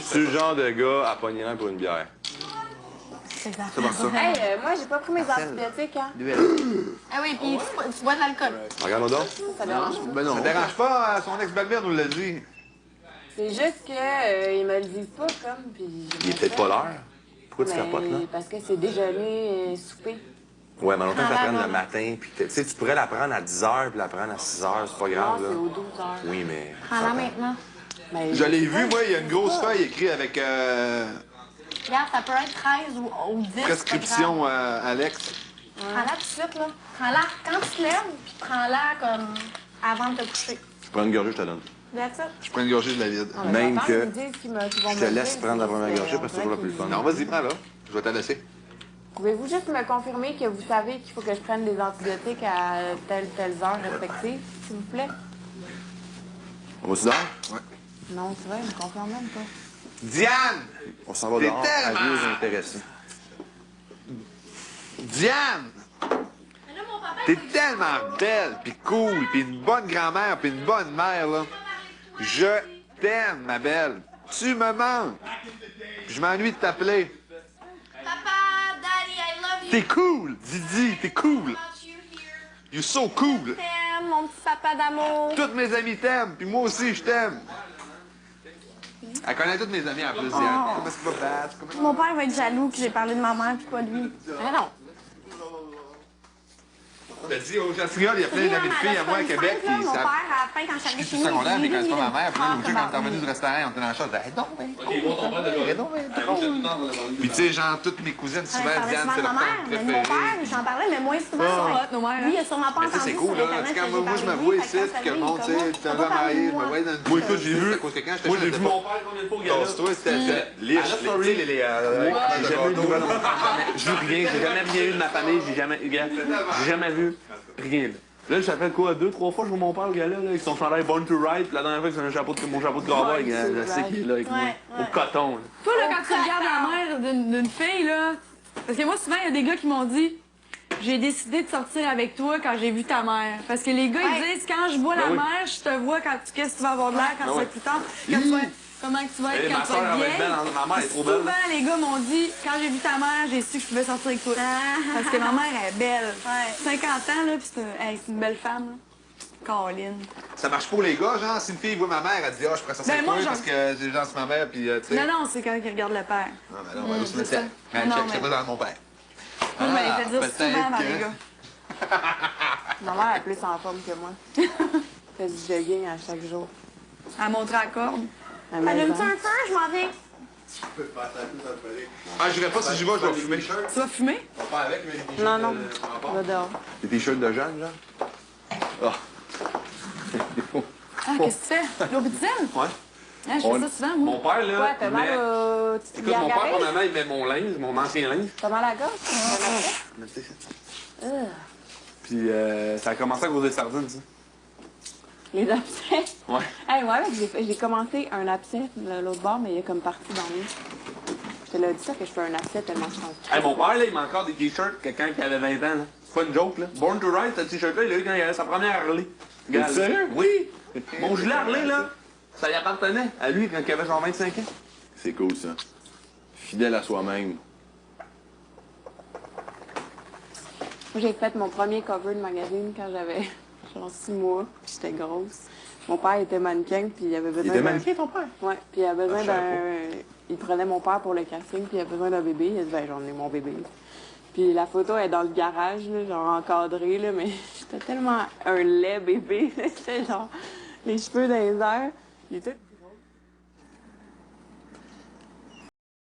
C'est le genre de gars à pogner un pour une bière. C'est ça. C'est bon, ça. Hey, moi, j'ai pas pris mes antibiotiques, hein. Ah oui, puis tu bois de l'alcool. Regarde-nous donc. Ça dérange. Ben non. Ça dérange pas, son ex-belle-mère nous l'a dit. C'est juste que ils me le disent pas, comme, puis... Il est peut-être pas l'heure. Pourquoi tu capotes, là? Parce que c'est déjeuner, souper. Ouais, mais longtemps que t'apprennes le matin, puis tu sais, tu pourrais l'apprendre à 10h, puis l'apprendre à 6h, c'est pas grave, Non, là. c'est aux 12 heures. Oui, mais... Prends-la maintenant. Ben, Je l'ai vu, moi, il y a une grosse feuille écrite avec Regarde, ça peut être 13 ou 10. prescription Alex. Prends-la tout de suite, là. Prends-la quand tu te lèves, puis prends-la comme avant de te coucher. Prends une gorgée, je te donne. That's it. Je prends une gorgée de la vide. Même que je je te laisse prendre la première gorgée parce que c'est toujours le plus fun. Non, vas-y, prends là. Je vais te laisser. Pouvez-vous juste me confirmer que vous savez qu'il faut que je prenne des antibiotiques à telles heures respectives, s'il vous plaît? On va-tu dehors? Ouais. Non, c'est vrai, il me confirme même pas. Diane! On s'en va T'es dehors, tellement- avis aux intéressés. Diane! T'es tellement belle, puis cool, puis une bonne grand-mère, puis une bonne mère, là. Je t'aime, ma belle. Tu me manques. Je m'ennuie de t'appeler. Papa, Daddy, I love you. T'es cool, Didi, t'es cool. You're so cool. T'aimes, mon petit papa d'amour. Toutes mes amies t'aiment, puis moi aussi, je t'aime. Elle connaît toutes mes amies en plus, Diane. Comment est-ce qu'il va battre? Mon père va être jaloux que j'ai parlé de ma mère puis pas de lui. Ah non. T'as dit au Chastriol, il y a plein d'amis de filles à moi à Québec qui Mon père, savent. à la fin, quand je suis Je suis arrivée chez nous, secondaire, mais quand c'est pas ma mère, puis là, l'autre jour, quand on est il revenu du restaurant, on était dans la chambre, elle donc, puis tu sais, genre, toutes mes cousines, souvent, parlait Diane, souvent c'est de leur ma mère, tante mais de mon préférée. père, j'en parlais, mais moins souvent sur Lui, il a sûrement pas Mais ça, entendu c'est cool, sur là. Internet Tu sais, que quand j'ai moi, je me parlé vois de lui, ici, fait puis que quand le monde, tu ça sais, lui, t'es un comme, homme marié, je me moi. voyais dans une Moi, écoute, j'ai vu. à cause que quand j'étais Moi, jeune, j'ai vu j'étais mon pas- père combien de fois au gala. Toi, c'était Les stories, les... J'ai jamais eu de nouvelles. Je veux rien, j'ai jamais rien eu de ma famille, j'ai jamais vu rien. Là, je t'appelle quoi, 2-3 fois, je vois mon père au gala, là, avec son chandail Born to Ride, puis la dernière fois, c'est mon chapeau de cowboy, je sais qu'il est là avec moi, au coton. Là. Toi, là, quand tu regardes la mère d'une fille, là, parce que moi, souvent, il y a des gars qui m'ont dit j'ai décidé de sortir avec toi quand j'ai vu ta mère. Parce que les gars, ils disent quand je vois la mère, je te vois quand qu'est-ce que tu vas avoir de l'air quand tu vas être plus tard, quand tu vas être- comment que tu vas être quand Ma tu vas soeur, être elle va être vieille. belle, ma mère est trop Souvent, belle. les gars m'ont dit quand j'ai vu ta mère, j'ai su que je pouvais sortir avec toi. Parce que ma mère est belle. 50 ans, là, puis c'est une belle femme, là. Caroline. Ça marche pour les gars, genre, si une fille voit ma mère, elle dit, ah, je pourrais sortir Ben, avec moi, toi genre- parce que c'est genre, c'est ma mère, puis tu sais. Non, non, c'est quand ils regardent le père. Non, mais non, on va aller se mettre c'est ça. ça. Mais Non, check, mais- c'est pas dans mon père. Moi, je me Ah, l'ai fait dire peut-être souvent par que- les gars. Ma mère est plus en forme que moi. Elle fait du jogging à chaque jour. À montrer la corde. À la Allume-tu maison. un feu? Je m'en vais. Ah, je dirais pas si j'y vais, je vais fumer. Tu vas fumer? Non, non, va dehors. Des t-shirts de jeunes, genre? Ah. Ah, qu'est-ce que tu fais? L'eau piscine? Ouais. Ah, je fais ça souvent, moi. Mon père, là, Quoi, t'as il mal met... au... Écoute, mon père, premièrement, il met mon linge, mon ancien linge. T'as mal à la gorge? Puis ça a commencé à cause des sardines, ça. Les abcès? Ouais. Hey, ouais, j'ai commencé un abcès l'autre bord, mais il est comme parti dans lui. Je te l'ai dit ça que je fais un abcès tellement je pense. Hey, mon père, là, il m'a encore des t-shirts que quand il avait 20 ans, là. C'est pas une joke, là. Born to Ride, ce t-shirt-là, il l'a eu quand il avait sa première Harley. T'es sérieux? Oui. Mon gilet Harley, là, ça y appartenait à lui quand il avait genre 25 ans. C'est cool, ça. Fidèle à soi-même. Moi, j'ai fait mon premier cover de magazine quand j'avais genre 6 mois, puis j'étais grosse. Mon père était mannequin, puis il avait besoin Il était mannequin, ton père? Ouais, puis il avait besoin je savais d'un... Il prenait mon père pour le casting, puis il avait besoin d'un bébé. Il a dit, ben, j'en ai mon bébé. Puis la photo est dans le garage, là, genre encadrée, là, mais j'étais tellement un laid bébé. J'étais genre les cheveux dans les airs. Il était...